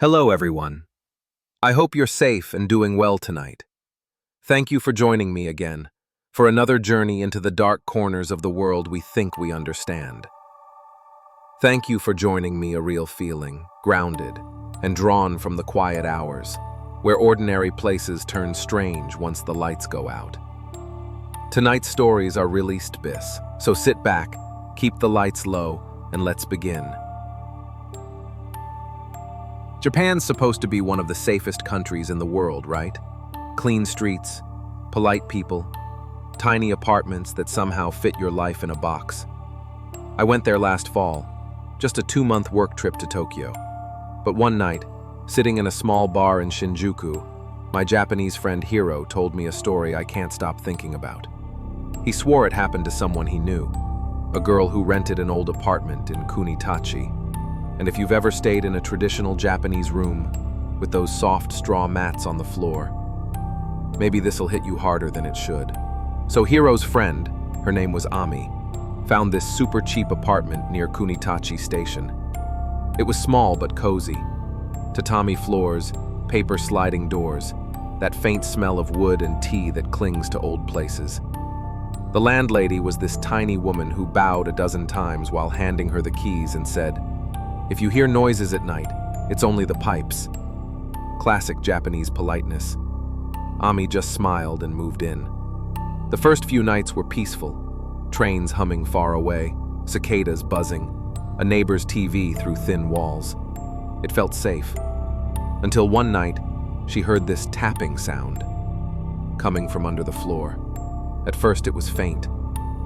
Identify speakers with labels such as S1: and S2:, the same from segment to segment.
S1: Hello, everyone. I hope you're safe and doing well tonight. Thank you for joining me again for another journey into the dark corners of the world we think we understand. Thank you for joining me, a real feeling, grounded, and drawn from the quiet hours, where ordinary places turn strange once the lights go out. Tonight's stories are released bis, so sit back, keep the lights low, and let's begin. Japan's supposed to be one of the safest countries in the world, right? Clean streets, polite people, tiny apartments that somehow fit your life in a box. I went there last fall, just a 2-month work trip to Tokyo. But one night, sitting in a small bar in Shinjuku, my Japanese friend Hiro told me a story I can't stop thinking about. He swore it happened to someone he knew, a girl who rented an old apartment in Kunitachi. And if you've ever stayed in a traditional Japanese room with those soft straw mats on the floor, maybe this'll hit you harder than it should. So Hiro's friend, her name was Ami, found this super cheap apartment near Kunitachi Station. It was small but cozy. Tatami floors, paper sliding doors, that faint smell of wood and tea that clings to old places. The landlady was this tiny woman who bowed a dozen times while handing her the keys and said, "If you hear noises at night, it's only the pipes." Classic Japanese politeness. Ami just smiled and moved in. The first few nights were peaceful. Trains humming far away, cicadas buzzing, a neighbor's TV through thin walls. It felt safe. Until one night, she heard this tapping sound coming from under the floor. At first it was faint,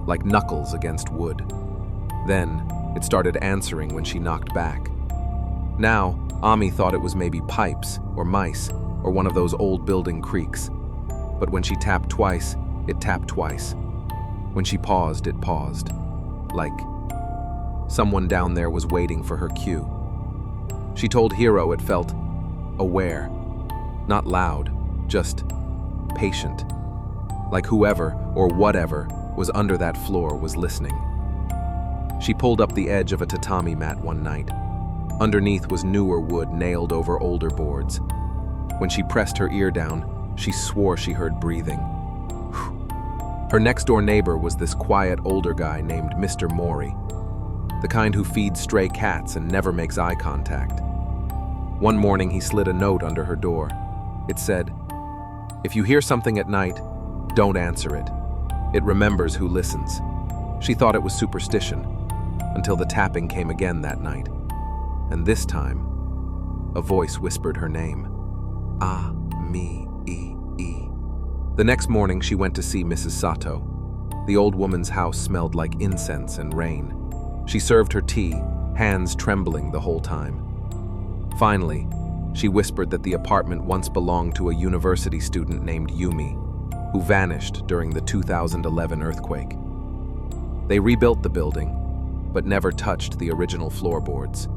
S1: like knuckles against wood. Then, it started answering when she knocked back. Now, Ami thought it was maybe pipes or mice or one of those old building creaks. But when she tapped twice, it tapped twice. When she paused, it paused. Like someone down there was waiting for her cue. She told Hiro it felt aware, not loud, just patient. Like whoever or whatever was under that floor was listening. She pulled up the edge of a tatami mat one night. Underneath was newer wood nailed over older boards. When she pressed her ear down, she swore she heard breathing. Her next-door neighbor was this quiet older guy named Mr. Mori, the kind who feeds stray cats and never makes eye contact. One morning he slid a note under her door. It said, "If you hear something at night, don't answer it. It remembers who listens." She thought it was superstition, until the tapping came again that night. And this time, a voice whispered her name. Ami. The next morning, she went to see Mrs. Sato. The old woman's house smelled like incense and rain. She served her tea, hands trembling the whole time. Finally, she whispered that the apartment once belonged to a university student named Yumi, who vanished during the 2011 earthquake. They rebuilt the building, but never touched the original floorboards.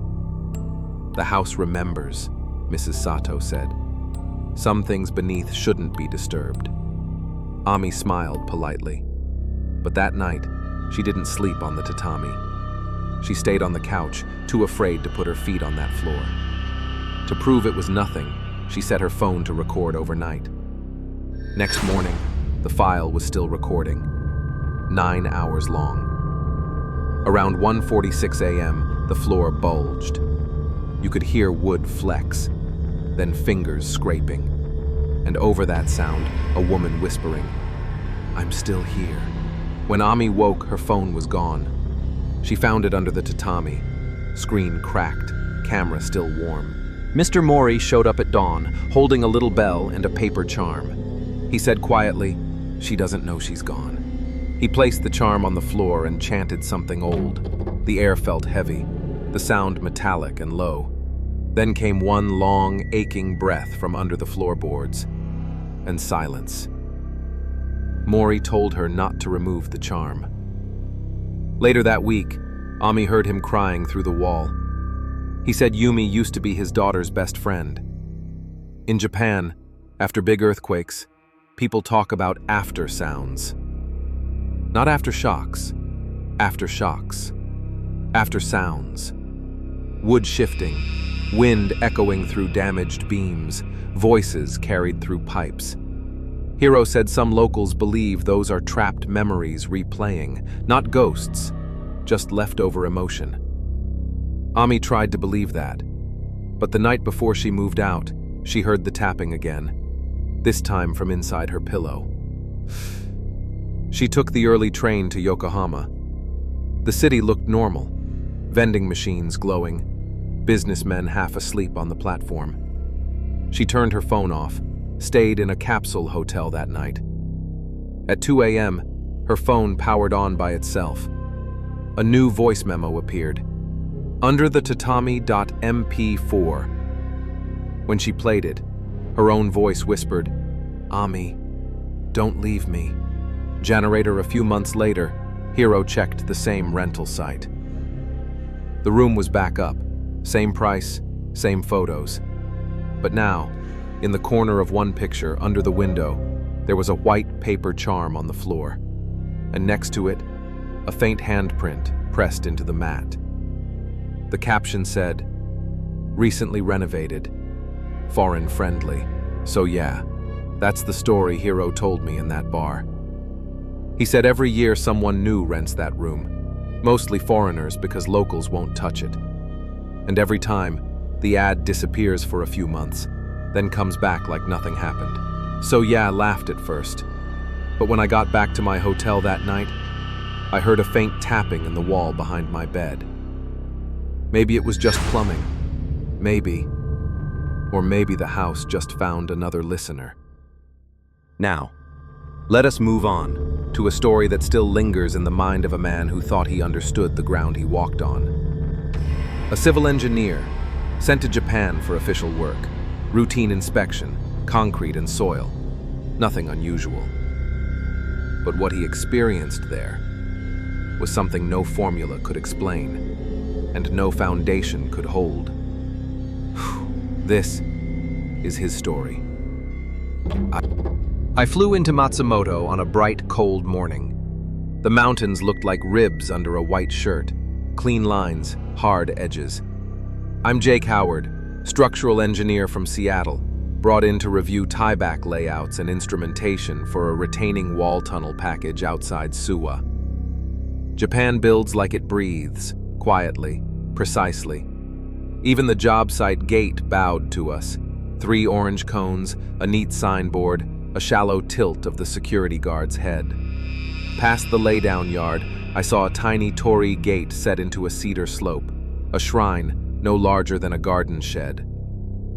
S1: "The house remembers," Mrs. Sato said. "Some things beneath shouldn't be disturbed." Ami smiled politely. But that night, she didn't sleep on the tatami. She stayed on the couch, too afraid to put her feet on that floor. To prove it was nothing, she set her phone to record overnight. Next morning, the file was still recording, 9 hours long. Around 1:46 a.m., the floor bulged. You could hear wood flex, then fingers scraping. And over that sound, a woman whispering, "I'm still here." When Ami woke, her phone was gone. She found it under the tatami. Screen cracked, camera still warm. Mr. Mori showed up at dawn, holding a little bell and a paper charm. He said quietly, "She doesn't know she's gone." He placed the charm on the floor and chanted something old. The air felt heavy, the sound metallic and low. Then came one long, aching breath from under the floorboards, and silence. Mori told her not to remove the charm. Later that week, Ami heard him crying through the wall. He said Yumi used to be his daughter's best friend. In Japan, after big earthquakes, people talk about after sounds. Not aftershocks, aftershocks, after sounds. Wood shifting, wind echoing through damaged beams, voices carried through pipes. Hiro said some locals believe those are trapped memories replaying, not ghosts, just leftover emotion. Ami tried to believe that, but the night before she moved out, she heard the tapping again, this time from inside her pillow. She took the early train to Yokohama. The city looked normal, vending machines glowing, businessmen half asleep on the platform. She turned her phone off, stayed in a capsule hotel that night. At 2 a.m., her phone powered on by itself. A new voice memo appeared. Under the tatami.mp4. When she played it, her own voice whispered, "Ami, don't leave me." Generator a few months later, Hiro checked the same rental site. The room was back up, same price, same photos. But now, in the corner of one picture, under the window, there was a white paper charm on the floor, and next to it, a faint handprint pressed into the mat. The caption said, "Recently renovated, foreign friendly." So yeah, that's the story Hiro told me in that bar. He said every year someone new rents that room, mostly foreigners because locals won't touch it. And every time, the ad disappears for a few months, then comes back like nothing happened. So yeah, laughed at first. But when I got back to my hotel that night, I heard a faint tapping in the wall behind my bed. Maybe it was just plumbing. Maybe. Or maybe the house just found another listener. Now, let us move on to a story that still lingers in the mind of a man who thought he understood the ground he walked on. A civil engineer, sent to Japan for official work, routine inspection, concrete and soil, nothing unusual. But what he experienced there was something no formula could explain, and no foundation could hold. This is his story. I flew into Matsumoto on a bright, cold morning. The mountains looked like ribs under a white shirt, clean lines, hard edges. I'm Jake Howard, structural engineer from Seattle, brought in to review tieback layouts and instrumentation for a retaining wall tunnel package outside Suwa. Japan builds like it breathes, quietly, precisely. Even the job site gate bowed to us. 3 orange cones, a neat signboard, a shallow tilt of the security guard's head. Past the laydown yard, I saw a tiny torii gate set into a cedar slope, a shrine no larger than a garden shed.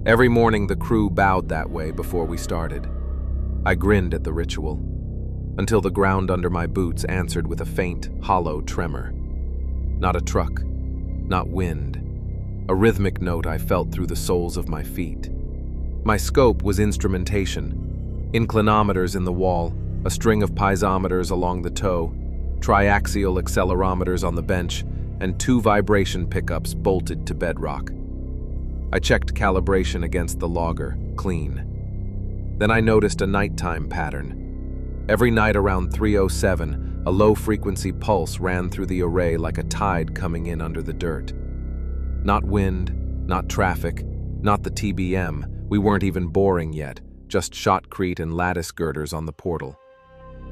S1: Every morning the crew bowed that way before we started. I grinned at the ritual, until the ground under my boots answered with a faint, hollow tremor. Not a truck, not wind. A rhythmic note I felt through the soles of my feet. My scope was instrumentation. Inclinometers in the wall, a string of piezometers along the toe, triaxial accelerometers on the bench, and 2 vibration pickups bolted to bedrock. I checked calibration against the logger, clean. Then I noticed a nighttime pattern. Every night around 3:07, a low-frequency pulse ran through the array like a tide coming in under the dirt. Not wind, not traffic, not the TBM. We weren't even boring yet, just shotcrete and lattice girders on the portal.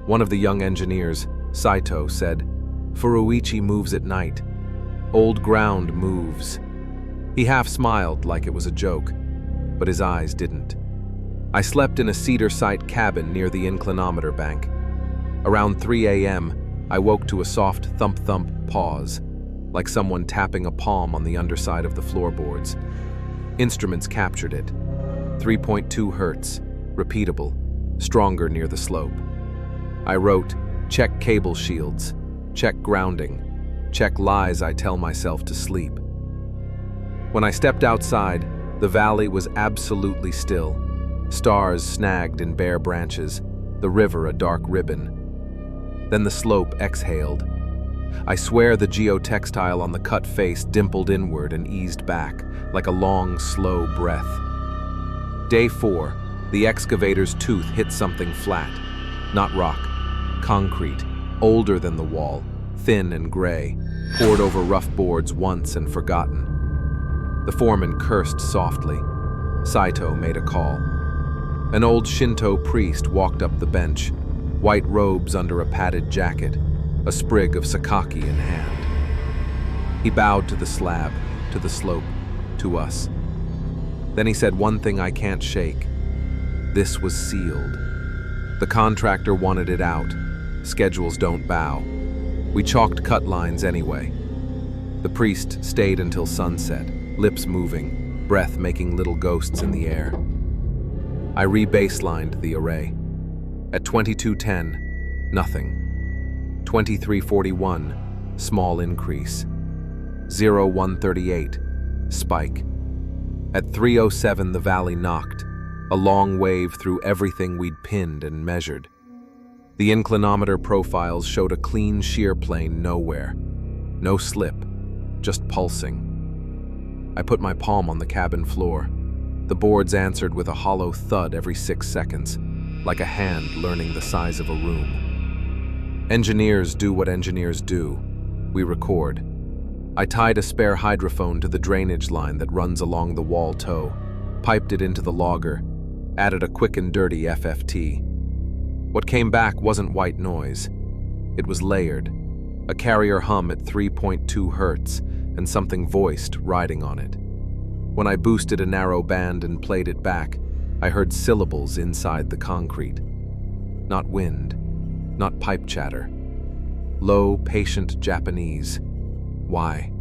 S1: One of the young engineers, Saito, said, "Furuichi moves at night. Old ground moves." He half smiled like it was a joke, but his eyes didn't. I slept in a cedar site cabin near the inclinometer bank. Around 3 a.m., I woke to a soft thump-thump pause, like someone tapping a palm on the underside of the floorboards. Instruments captured it. 3.2 hertz, repeatable, stronger near the slope. I wrote, "Check cable shields, check grounding, check lies I tell myself to sleep." When I stepped outside, the valley was absolutely still. Stars snagged in bare branches, the river a dark ribbon. Then the slope exhaled. I swear the geotextile on the cut face dimpled inward and eased back, like a long, slow breath. Day 4, the excavator's tooth hit something flat. Not rock, concrete, older than the wall, thin and gray, poured over rough boards once and forgotten. The foreman cursed softly. Saito made a call. An old Shinto priest walked up the bench, white robes under a padded jacket, a sprig of sakaki in hand. He bowed to the slab, to the slope, to us. Then he said one thing I can't shake. This was sealed. The contractor wanted it out. Schedules don't bow. We chalked cut lines anyway. The priest stayed until sunset, lips moving, breath making little ghosts in the air. I re-baselined the array. At 2210, nothing. 2341, small increase. 0138, spike. At 307, the valley knocked, a long wave through everything we'd pinned and measured. The inclinometer profiles showed a clean shear plane nowhere. No slip, just pulsing. I put my palm on the cabin floor. The boards answered with a hollow thud every 6 seconds, like a hand learning the size of a room. Engineers do what engineers do. We record. I tied a spare hydrophone to the drainage line that runs along the wall toe, piped it into the logger, added a quick and dirty FFT. What came back wasn't white noise. It was layered, a carrier hum at 3.2 hertz, and something voiced riding on it. When I boosted a narrow band and played it back, I heard syllables inside the concrete. Not wind, not pipe chatter. Low, patient Japanese. Why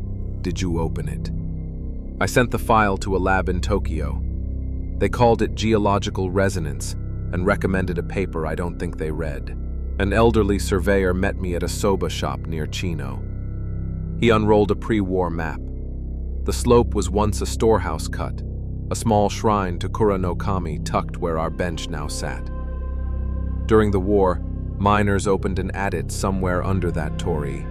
S1: did you open it? I sent the file to a lab in Tokyo. They called it geological resonance and recommended a paper I don't think they read. An elderly surveyor met me at a soba shop near Chino. He unrolled a pre-war map. The slope was once a storehouse cut, a small shrine to Kura no Kami tucked where our bench now sat. During the war, miners opened an adit somewhere under that torii.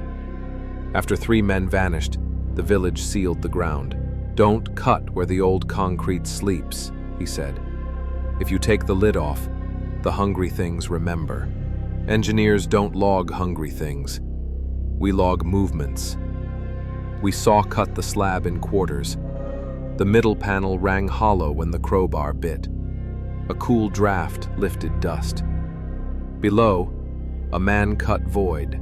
S1: After 3 men vanished, the village sealed the ground. Don't cut where the old concrete sleeps, he said. If you take the lid off, the hungry things remember. Engineers don't log hungry things. We log movements. We saw-cut the slab in quarters. The middle panel rang hollow when the crowbar bit. A cool draft lifted dust. Below, a man-cut void.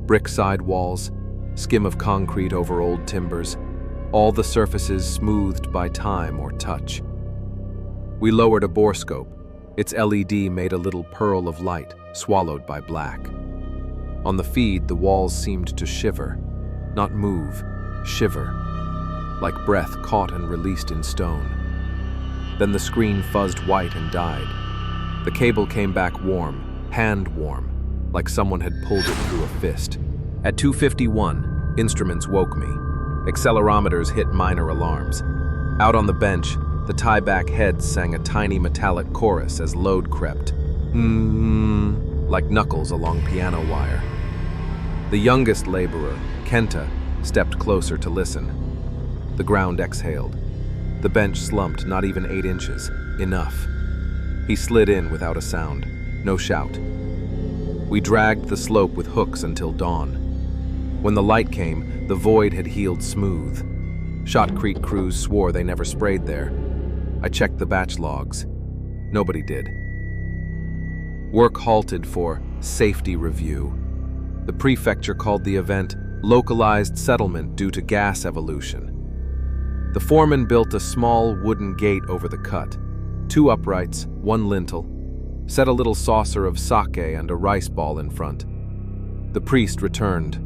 S1: Brick side walls, skim of concrete over old timbers, all the surfaces smoothed by time or touch. We lowered a borescope. Its LED made a little pearl of light, swallowed by black. On the feed, the walls seemed to shiver, not move, shiver, like breath caught and released in stone. Then the screen fuzzed white and died. The cable came back warm, hand-warm, like someone had pulled it through a fist. At 2:51, instruments woke me. Accelerometers hit minor alarms. Out on the bench, the tie-back heads sang a tiny metallic chorus as load crept. Like knuckles along piano wire. The youngest laborer, Kenta, stepped closer to listen. The ground exhaled. The bench slumped not even 8 inches. Enough. He slid in without a sound. No shout. We dragged the slope with hooks until dawn. When the light came, the void had healed smooth. Shot Creek crews swore they never sprayed there. I checked the batch logs. Nobody did. Work halted for safety review. The prefecture called the event localized settlement due to gas evolution. The foreman built a small wooden gate over the cut, 2 uprights, 1 lintel, set a little saucer of sake and a rice ball in front. The priest returned.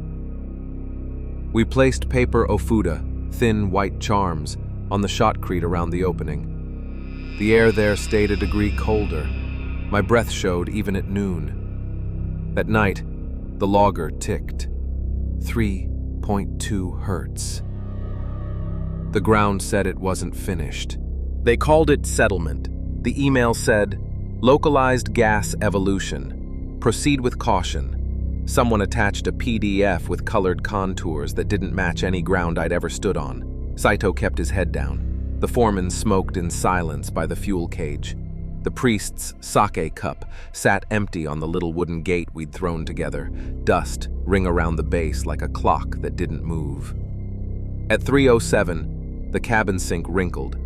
S1: We placed paper ofuda, thin white charms, on the shotcrete around the opening. The air there stayed a degree colder. My breath showed even at noon. At night, the logger ticked. 3.2 hertz. The ground said it wasn't finished. They called it settlement. The email said, localized gas evolution. Proceed with caution. Someone attached a PDF with colored contours that didn't match any ground I'd ever stood on. Saito kept his head down. The foreman smoked in silence by the fuel cage. The priest's sake cup sat empty on the little wooden gate we'd thrown together, dust ring around the base like a clock that didn't move. At 3:07, The cabin sink wrinkled,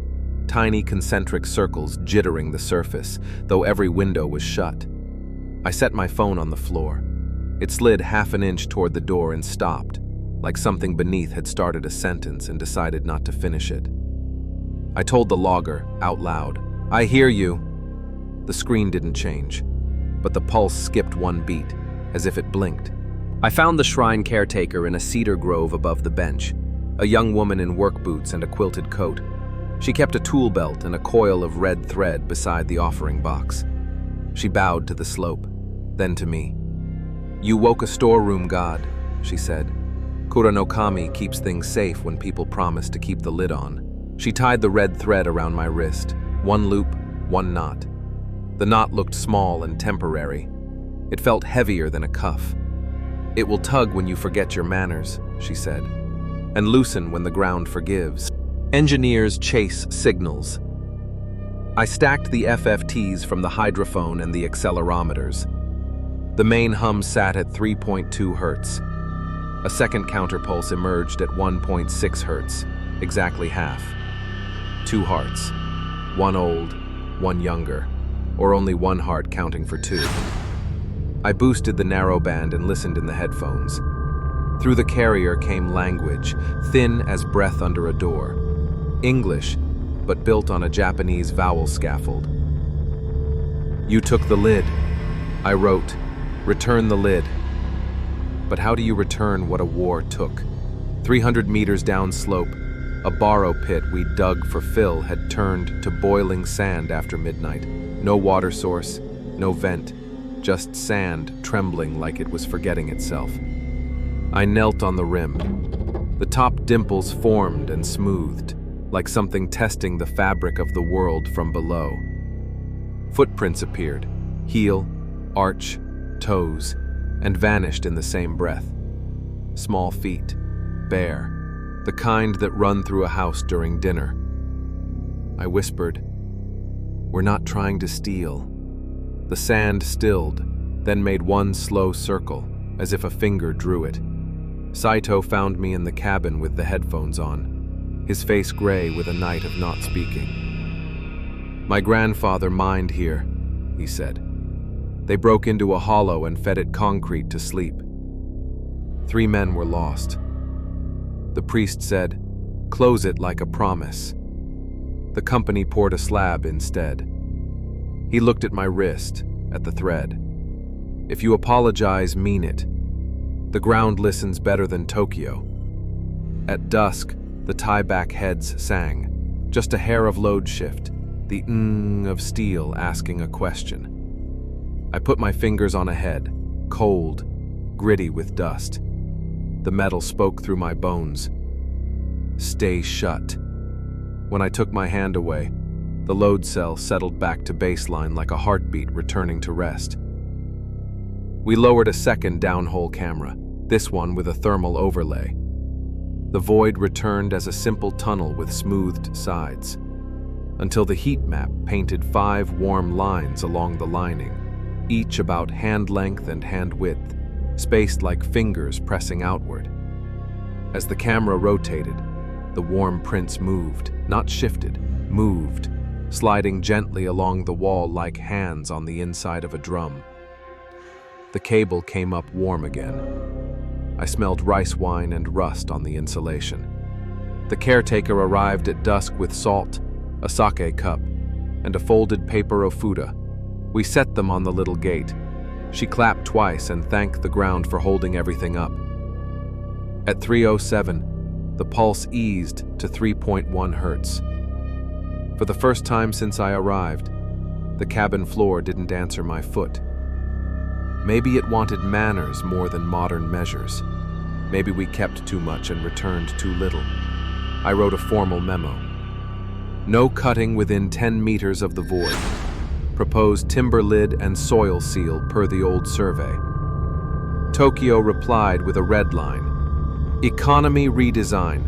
S1: tiny concentric circles jittering the surface, though every window was shut. I set my phone on the floor. It slid half an inch toward the door and stopped, like something beneath had started a sentence and decided not to finish it. I told the logger, out loud, "I hear you." The screen didn't change, but the pulse skipped one beat, as if it blinked. I found the shrine caretaker in a cedar grove above the bench, a young woman in work boots and a quilted coat. She kept a tool belt and a coil of red thread beside the offering box. She bowed to the slope, then to me. "You woke a storeroom god," she said. "Kuranokami keeps things safe when people promise to keep the lid on." She tied the red thread around my wrist, one loop, one knot. The knot looked small and temporary. It felt heavier than a cuff. "It will tug when you forget your manners," she said, "and loosen when the ground forgives. Engineers chase signals." I stacked the FFTs from the hydrophone and the accelerometers. The main hum sat at 3.2 Hz. A second counterpulse emerged at 1.6 Hz, exactly half. 2 hearts, one old, one younger, or only one heart counting for two. I boosted the narrowband and listened in the headphones. Through the carrier came language, thin as breath under a door. English, but built on a Japanese vowel scaffold. "You took the lid," I wrote. "Return the lid." But how do you return what a war took? 300 meters downslope, a borrow pit we dug for fill had turned to boiling sand after midnight. No water source, no vent, just sand trembling like it was forgetting itself. I knelt on the rim. The top dimples formed and smoothed, like something testing the fabric of the world from below. Footprints appeared, heel, arch, toes, and vanished in the same breath. Small feet, bare, the kind that run through a house during dinner. I whispered, "We're not trying to steal." The sand stilled, then made one slow circle, as if a finger drew it. Saito found me in the cabin with the headphones on, his face gray with a night of not speaking. "My grandfather mined here," he said. "They broke into a hollow and fed it concrete to sleep. 3 men were lost. The priest said, 'Close it like a promise.' The company poured a slab instead. He looked at my wrist, at the thread. 'If you apologize, mean it. The ground listens better than Tokyo.' At dusk, the tie-back heads sang, just a hair of load shift, the of steel asking a question. I put my fingers on a head, cold, gritty with dust. The metal spoke through my bones. "Stay shut." When I took my hand away, the load cell settled back to baseline like a heartbeat returning to rest. We lowered a second downhole camera, this one with a thermal overlay. The void returned as a simple tunnel with smoothed sides, until the heat map painted 5 warm lines along the lining, each about hand length and hand width, spaced like fingers pressing outward. As the camera rotated, the warm prints moved, not shifted, moved, sliding gently along the wall like hands on the inside of a drum. The cable came up warm again. I smelled rice wine and rust on the insulation. The caretaker arrived at dusk with salt, a sake cup, and a folded paper ofuda. We set them on the little gate. She clapped twice and thanked the ground for holding everything up. At 3:07, the pulse eased to 3.1 Hz. For the first time since I arrived, the cabin floor didn't answer my foot. Maybe it wanted manners more than modern measures. Maybe we kept too much and returned too little. I wrote a formal memo. No cutting within 10 meters of the void. Proposed timber lid and soil seal per the old survey. Tokyo replied with a red line. Economy redesign.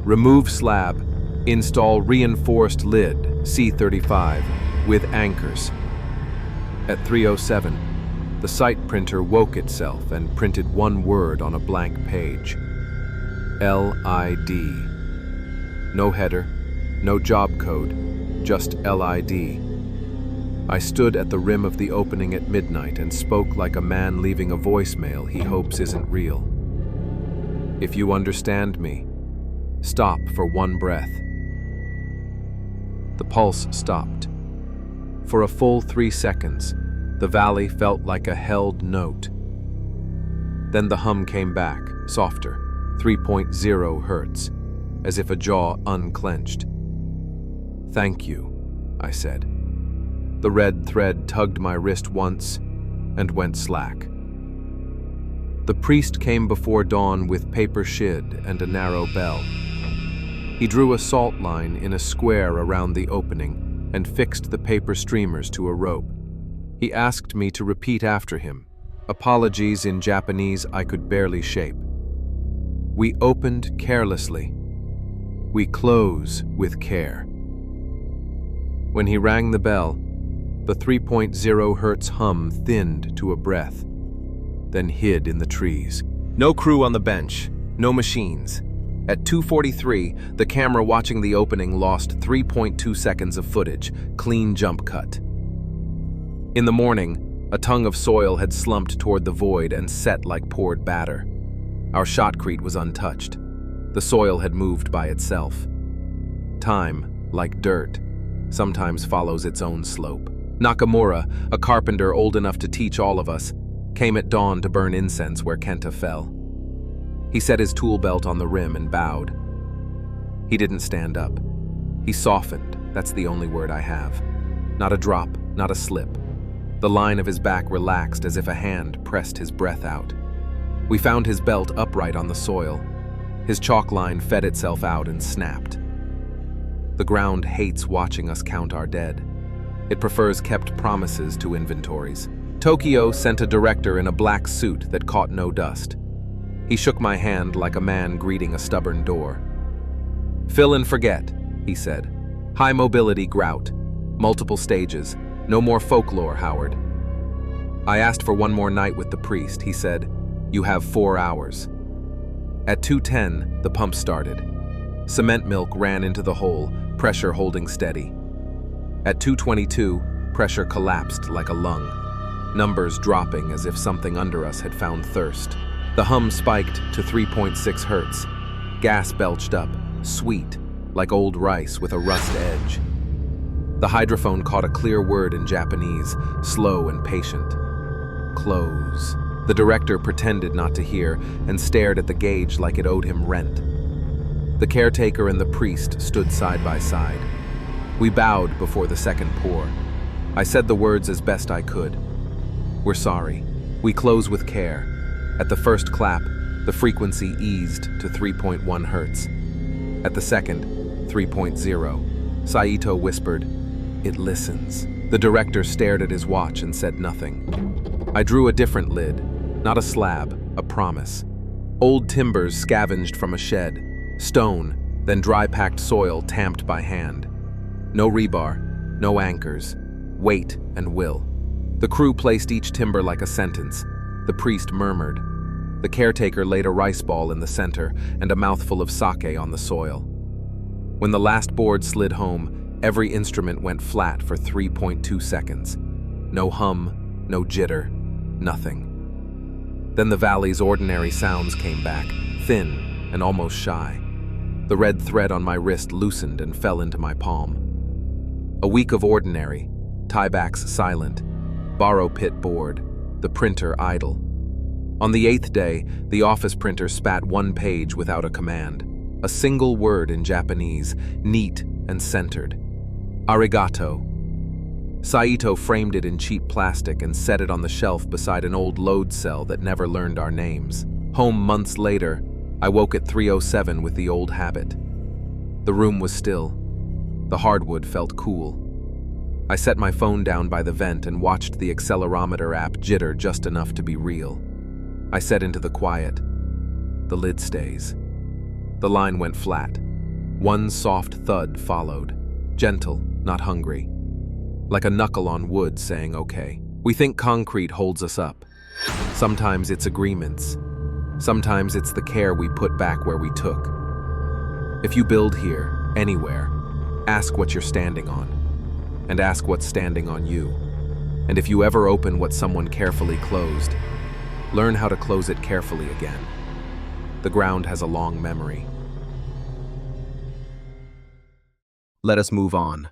S1: Remove slab. Install reinforced lid, C35, with anchors. At 3:07, the site printer woke itself and printed one word on a blank page. LID. No header, no job code, just LID. I stood at the rim of the opening at midnight and spoke like a man leaving a voicemail he hopes isn't real. If you understand me, stop for one breath. The pulse stopped. For a full 3 seconds, the valley felt like a held note. Then the hum came back, softer, 3.0 hertz, as if a jaw unclenched. "Thank you," I said. The red thread tugged my wrist once and went slack. The priest came before dawn with paper shid and a narrow bell. He drew a salt line in a square around the opening and fixed the paper streamers to a rope. He asked me to repeat after him, apologies in Japanese I could barely shape. We opened carelessly. We close with care. When he rang the bell, the 3.0 hertz hum thinned to a breath, then hid in the trees. No crew on the bench, no machines. At 2:43, the camera watching the opening lost 3.2 seconds of footage, clean jump cut. In the morning, a tongue of soil had slumped toward the void and set like poured batter. Our shotcrete was untouched. The soil had moved by itself. Time, like dirt, sometimes follows its own slope. Nakamura, a carpenter old enough to teach all of us, came at dawn to burn incense where Kenta fell. He set his tool belt on the rim and bowed. He didn't stand up. He softened, that's the only word I have. Not a drop, not a slip. The line of his back relaxed as if a hand pressed his breath out. We found his belt upright on the soil. His chalk line fed itself out and snapped. The ground hates watching us count our dead. It prefers kept promises to inventories. Tokyo sent a director in a black suit that caught no dust. He shook my hand like a man greeting a stubborn door. "Fill and forget," he said. "High mobility grout. Multiple stages. No more folklore, Howard." I asked for one more night with the priest. He said, "You have 4 hours." At 2:10, the pump started. Cement milk ran into the hole, pressure holding steady. At 2:22, pressure collapsed like a lung. Numbers dropping as if something under us had found thirst. The hum spiked to 3.6 hertz. Gas belched up, sweet, like old rice with a rust edge. The hydrophone caught a clear word in Japanese, slow and patient. "Close." The director pretended not to hear and stared at the gauge like it owed him rent. The caretaker and the priest stood side by side. We bowed before the second pour. I said the words as best I could. "We're sorry. We close with care." At the first clap, the frequency eased to 3.1 hertz. At the second, 3.0. Saito whispered, "It listens." The director stared at his watch and said nothing. I drew a different lid, not a slab, a promise. Old timbers scavenged from a shed, stone, then dry-packed soil tamped by hand. No rebar, no anchors, weight and will. The crew placed each timber like a sentence. The priest murmured. The caretaker laid a rice ball in the center and a mouthful of sake on the soil. When the last board slid home, every instrument went flat for 3.2 seconds. No hum, no jitter, nothing. Then the valley's ordinary sounds came back, thin and almost shy. The red thread on my wrist loosened and fell into my palm. A week of ordinary, tiebacks silent, borrow pit bored, the printer idle. On the 8th day, the office printer spat one page without a command. A single word in Japanese, neat and centered. Arigato. Saito framed it in cheap plastic and set it on the shelf beside an old load cell that never learned our names. Home months later, I woke at 3:07 with the old habit. The room was still. The hardwood felt cool. I set my phone down by the vent and watched the accelerometer app jitter just enough to be real. I set into the quiet. The lid stays. The line went flat. One soft thud followed. Gentle, not hungry. Like a knuckle on wood saying okay. We think concrete holds us up. Sometimes it's agreements. Sometimes it's the care we put back where we took. If you build here, anywhere, ask what you're standing on, and ask what's standing on you. And if you ever open what someone carefully closed, learn how to close it carefully again. The ground has a long memory. Let us move on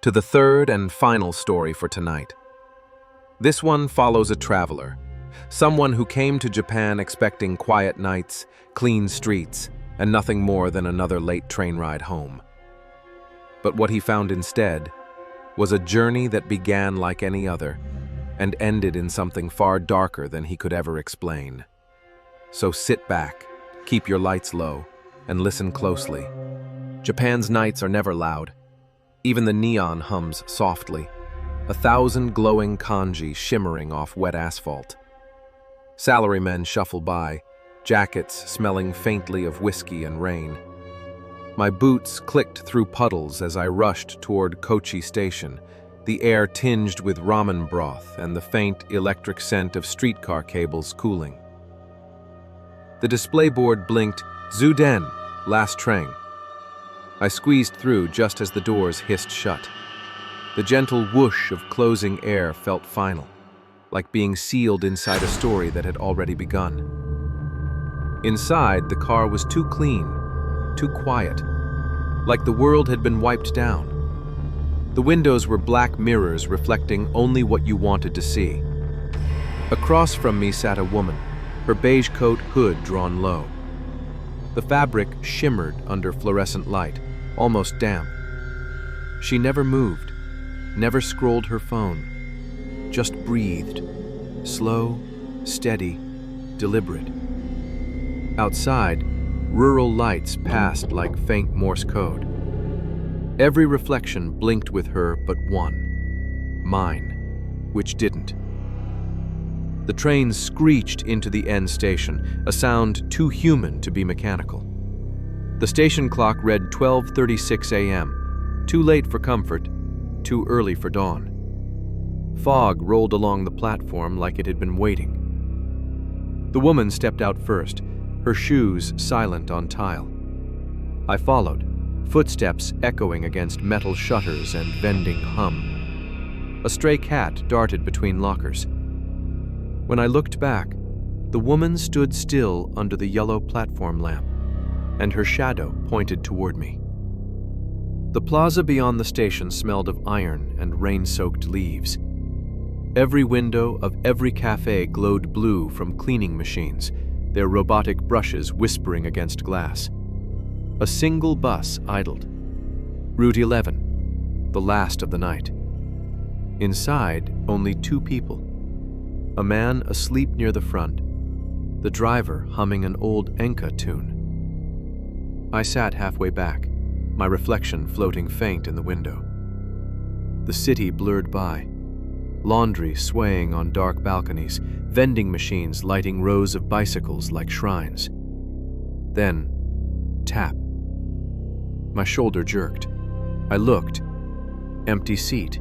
S1: to the third and final story for tonight. This one follows a traveler, someone who came to Japan expecting quiet nights, clean streets, and nothing more than another late train ride home. But what he found instead was a journey that began like any other and ended in something far darker than he could ever explain. So sit back, keep your lights low, and listen closely. Japan's nights are never loud. Even the neon hums softly, 1,000 glowing kanji shimmering off wet asphalt. Salarymen shuffle by, jackets smelling faintly of whiskey and rain. My boots clicked through puddles as I rushed toward Kochi Station, the air tinged with ramen broth and the faint electric scent of streetcar cables cooling. The display board blinked, "Zuden, last train." I squeezed through just as the doors hissed shut. The gentle whoosh of closing air felt final, like being sealed inside a story that had already begun. Inside, the car was too clean, too quiet, like the world had been wiped down. The windows were black mirrors reflecting only what you wanted to see. Across from me sat a woman, her beige coat hood drawn low. The fabric shimmered under fluorescent light, almost damp. She never moved, never scrolled her phone, just breathed, slow, steady, deliberate. Outside, rural lights passed like faint Morse code. Every reflection blinked with her but one, mine, which didn't. The train screeched into the end station, a sound too human to be mechanical. The station clock read 12:36 a.m., too late for comfort, too early for dawn. Fog rolled along the platform like it had been waiting. The woman stepped out first, her shoes silent on tile. I followed, footsteps echoing against metal shutters and vending hum. A stray cat darted between lockers. When I looked back, the woman stood still under the yellow platform lamp, and her shadow pointed toward me. The plaza beyond the station smelled of iron and rain-soaked leaves. Every window of every cafe glowed blue from cleaning machines, their robotic brushes whispering against glass. A single bus idled. Route 11, the last of the night. Inside, only two people. A man asleep near the front, the driver humming an old enka tune. I sat halfway back, my reflection floating faint in the window. The city blurred by, laundry swaying on dark balconies, vending machines lighting rows of bicycles like shrines. Then, tap. My shoulder jerked. I looked. Empty seat.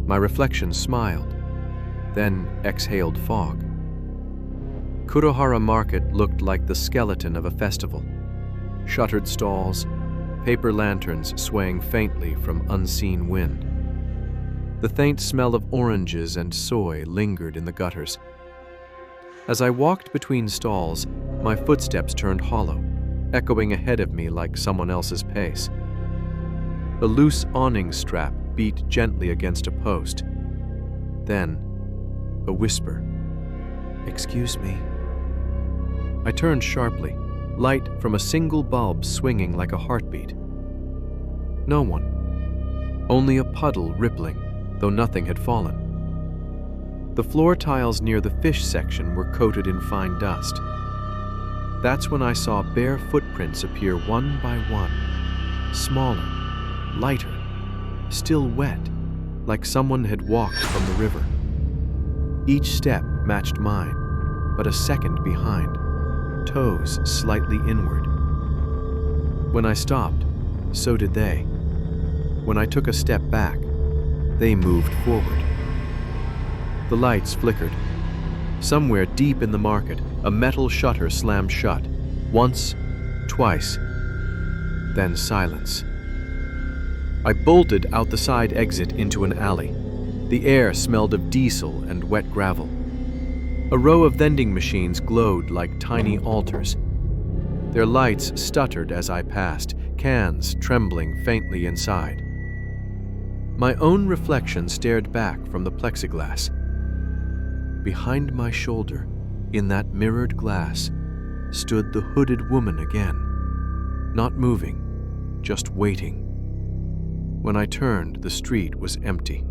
S1: My reflection smiled, then exhaled fog. Kurohara Market looked like the skeleton of a festival. Shuttered stalls, paper lanterns swaying faintly from unseen wind. The faint smell of oranges and soy lingered in the gutters. As I walked between stalls, my footsteps turned hollow, echoing ahead of me like someone else's pace. The loose awning strap beat gently against a post. Then, a whisper. "Excuse me." I turned sharply, light from a single bulb swinging like a heartbeat. No one. Only a puddle rippling, though nothing had fallen. The floor tiles near the fish section were coated in fine dust. That's when I saw bare footprints appear one by one, smaller, lighter, still wet, like someone had walked from the river. Each step matched mine, but a second behind, toes slightly inward. When I stopped, so did they. When I took a step back, they moved forward. The lights flickered. Somewhere deep in the market, a metal shutter slammed shut. Once, twice.
S2: then silence. I bolted out the side exit into an alley. The air smelled of diesel and wet gravel. A row of vending machines glowed like tiny altars. Their lights stuttered as I passed, cans trembling faintly inside. My own reflection stared back from the plexiglass. Behind my shoulder, in that mirrored glass, stood the hooded woman again, not moving, just waiting. When I turned, the street was empty,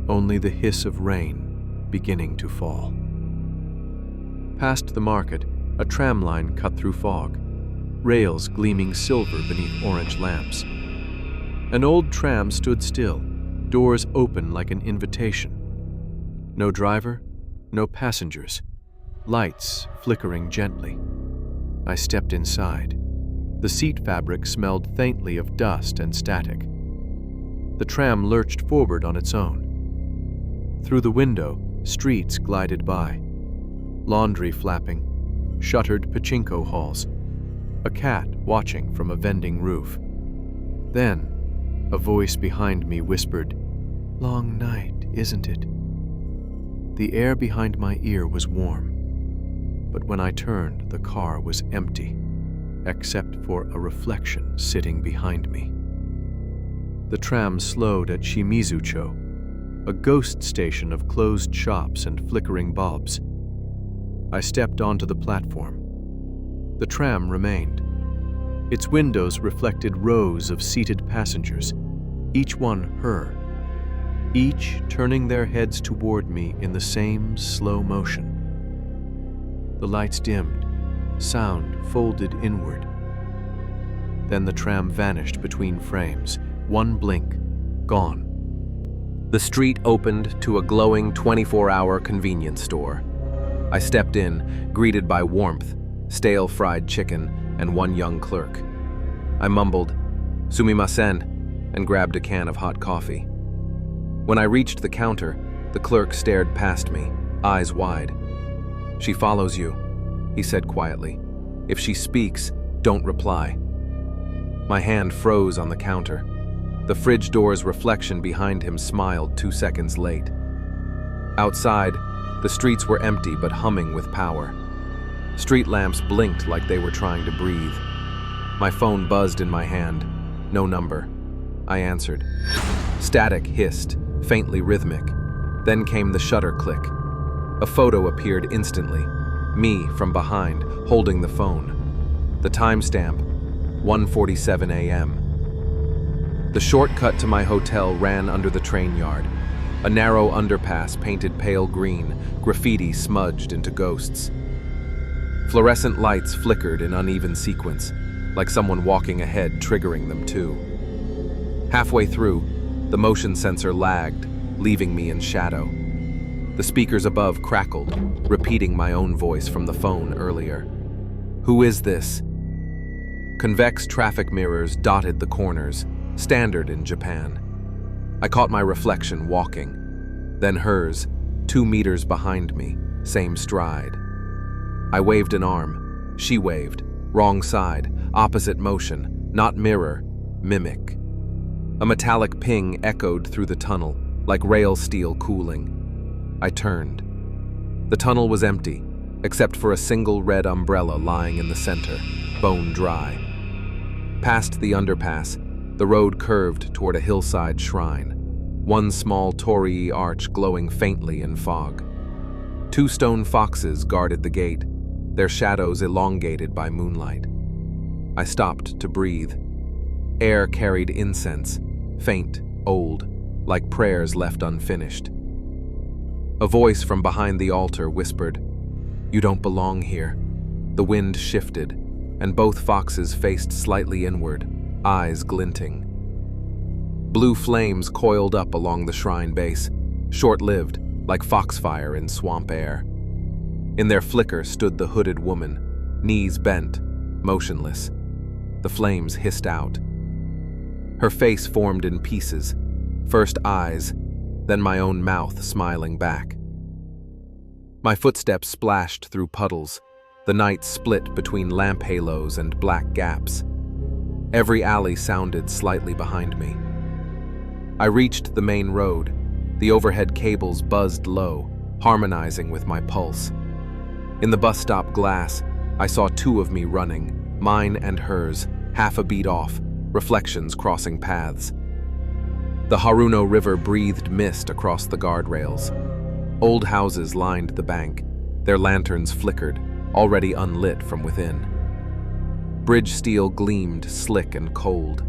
S2: only the hiss of rain beginning to fall. Past the market, a tram line cut through fog, rails gleaming silver beneath orange lamps. An old tram stood still, doors open like an invitation. No driver, no passengers, lights flickering gently. I stepped inside. The seat fabric smelled faintly of dust and static. The tram lurched forward on its own. Through the window, streets glided by. Laundry flapping, shuttered pachinko halls, a cat watching from a vending roof. Then, a voice behind me whispered, "Long night, isn't it?" The air behind my ear was warm, but when I turned, the car was empty, except for a reflection sitting behind me. The tram slowed at 𝐒𝐿𝐿, a ghost station of closed shops and flickering bulbs. I stepped onto the platform. The tram remained. Its windows reflected rows of seated passengers, each one her, each turning their heads toward me in the same slow motion. The lights dimmed, sound folded inward. Then the tram vanished between frames, one blink, gone.
S1: The street opened to a glowing 24-hour convenience store. I stepped in, greeted by warmth, stale fried chicken, and one young clerk. I mumbled, "Sumimasen," and grabbed a can of hot coffee. When I reached the counter, the clerk stared past me, eyes wide. "She follows you," he said quietly. "If she speaks, don't reply." My hand froze on the counter. The fridge door's reflection behind him smiled 2 seconds late. Outside, the streets were empty but humming with power. Street lamps blinked like they were trying to breathe. My phone buzzed in my hand. No number. I answered. Static hissed, faintly rhythmic. Then came the shutter click. A photo appeared instantly. Me from behind, holding the phone. The timestamp, 1:47 a.m. The shortcut to my hotel ran under the train yard. A narrow underpass painted pale green, graffiti smudged into ghosts. Fluorescent lights flickered in uneven sequence, like someone walking ahead triggering them too. Halfway through, the motion sensor lagged, leaving me in shadow. The speakers above crackled, repeating my own voice from the phone earlier. "Who is this?" Convex traffic mirrors dotted the corners, standard in Japan. I caught my reflection walking, then hers, 2 meters behind me, same stride. I waved an arm. She waved. Wrong side, opposite motion, not mirror, mimic. A metallic ping echoed through the tunnel, like rail steel cooling. I turned. The tunnel was empty, except for a single red umbrella lying in the center, bone dry. Past the underpass, the road curved toward a hillside shrine, one small torii arch glowing faintly in fog. 2 stone foxes guarded the gate, their shadows elongated by moonlight. I stopped to breathe. Air carried incense, faint, old, like prayers left unfinished. A voice from behind the altar whispered, "You don't belong here." The wind shifted, and both foxes faced slightly inward, eyes glinting. Blue flames coiled up along the shrine base, short-lived, like foxfire in swamp air. In their flicker stood the hooded woman, knees bent, motionless. The flames hissed out. Her face formed in pieces, first eyes, then my own mouth smiling back. My footsteps splashed through puddles, the night split between lamp halos and black gaps. Every alley sounded slightly behind me. I reached the main road. The overhead cables buzzed low, harmonizing with my pulse. In the bus stop glass, I saw two of me running, mine and hers, half a beat off, reflections crossing paths. The Haruno River breathed mist across the guardrails. Old houses lined the bank. Their lanterns flickered, already unlit from within. Bridge steel gleamed slick and cold.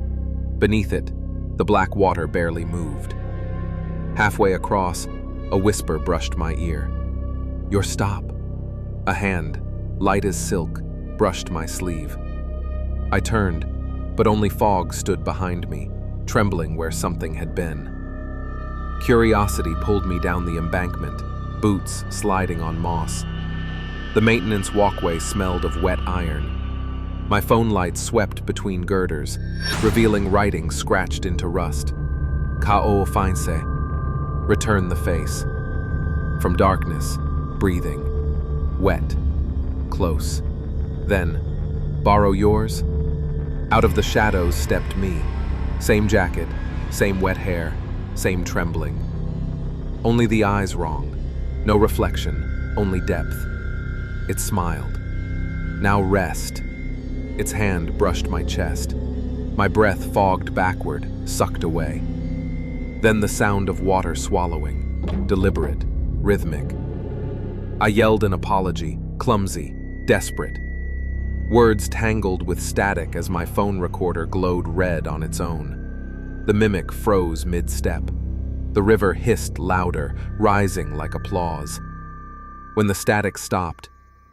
S1: Beneath it, the black water barely moved. Halfway across, a whisper brushed my ear. "Your stop." A hand, light as silk, brushed my sleeve. I turned, but only fog stood behind me, trembling where something had been. Curiosity pulled me down the embankment, boots sliding on moss. The maintenance walkway smelled of wet iron. My phone light swept between girders, revealing writing scratched into rust. 𝐘𝐨𝐿, return the face. From darkness, breathing. Wet. Close. Then, borrow yours? Out of the shadows stepped me. Same jacket, same wet hair, same trembling. Only the eyes wrong. No reflection, only depth. It smiled. "Now rest." Its hand brushed my chest. My breath fogged backward, sucked away. Then the sound of water swallowing, deliberate, rhythmic. I yelled an apology, clumsy, desperate. Words tangled with static as my phone recorder glowed red on its own. The mimic froze mid-step. The river hissed louder, rising like applause. When the static stopped,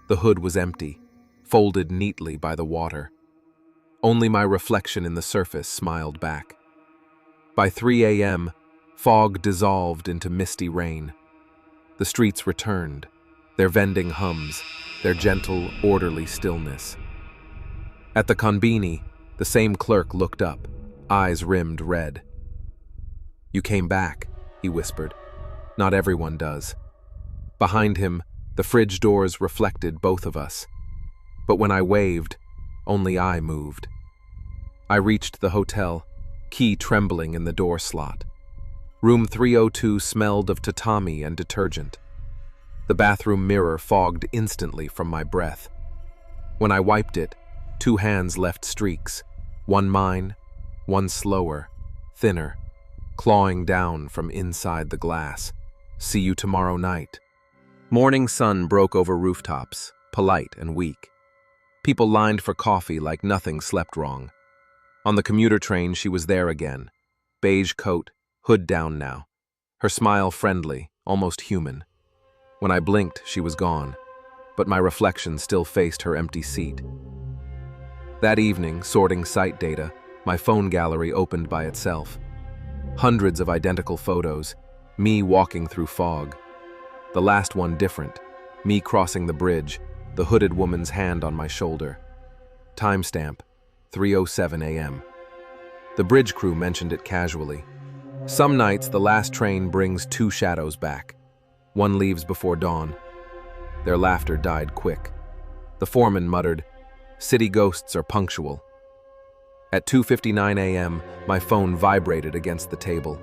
S1: the hood was empty, folded neatly by the water. Only my reflection in the surface smiled back. By 3 a.m., fog dissolved into misty rain. The streets returned, their vending hums, their gentle, orderly stillness. At the konbini, the same clerk looked up, eyes rimmed red. "You came back," he whispered. "Not everyone does." Behind him, the fridge doors reflected both of us. But when I waved, only I moved. I reached the hotel, key trembling in the door slot. Room 302 smelled of tatami and detergent. The bathroom mirror fogged instantly from my breath. When I wiped it, 2 hands left streaks, one mine, one slower, thinner, clawing down from inside the glass. "See you tomorrow night." Morning sun broke over rooftops, polite and weak. People lined for coffee like nothing slept wrong. On the commuter train, she was there again. Beige coat, hood down now. Her smile friendly, almost human. When I blinked, she was gone, but my reflection still faced her empty seat. That evening, sorting site data, my phone gallery opened by itself. Hundreds of identical photos, me walking through fog. The last one different, me crossing the bridge, the hooded woman's hand on my shoulder. Timestamp, 3:07 a.m. The bridge crew mentioned it casually. Some nights, the last train brings 2 shadows back. One leaves before dawn. Their laughter died quick. The foreman muttered, "City ghosts are punctual." At 2:59 a.m., my phone vibrated against the table.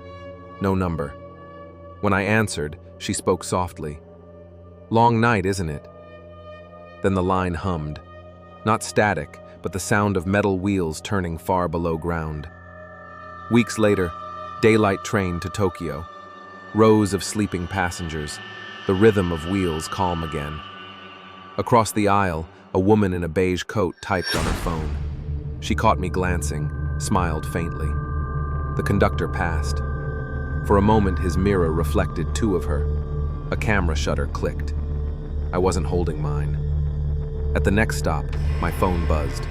S1: No number. When I answered, she spoke softly. "Long night, isn't it?" Then the line hummed. Not static, but the sound of metal wheels turning far below ground. Weeks later, daylight train to Tokyo. Rows of sleeping passengers, the rhythm of wheels calm again. Across the aisle, a woman in a beige coat typed on her phone. She caught me glancing, smiled faintly. The conductor passed. For a moment, his mirror reflected 2 of her. A camera shutter clicked. I wasn't holding mine. At the next stop, my phone buzzed.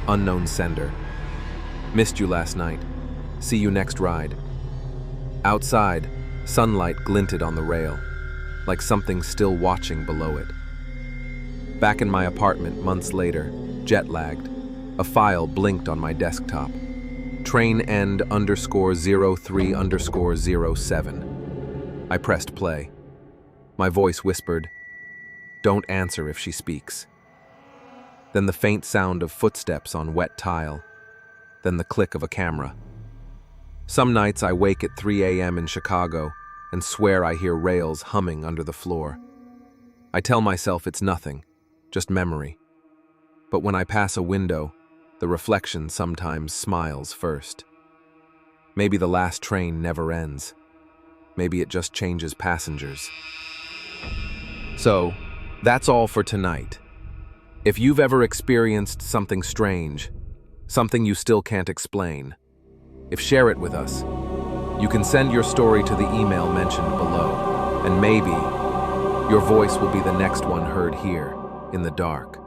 S1: Unknown sender. "Missed you last night. See you next ride." Outside, sunlight glinted on the rail, like something still watching below it. Back in my apartment months later, jet-lagged, a file blinked on my desktop. Train end _03_07. I pressed play. My voice whispered, "Don't answer if she speaks." Then the faint sound of footsteps on wet tile. than the click of a camera. Some nights I wake at 3 a.m. in Chicago and swear I hear rails humming under the floor. I tell myself it's nothing, just memory. But when I pass a window, the reflection sometimes smiles first. Maybe the last train never ends. Maybe it just changes passengers. So, that's all for tonight. If you've ever experienced something strange, something you still can't explain, share it with us. You can send your story to the email mentioned below, and maybe your voice will be the next one heard here in the dark.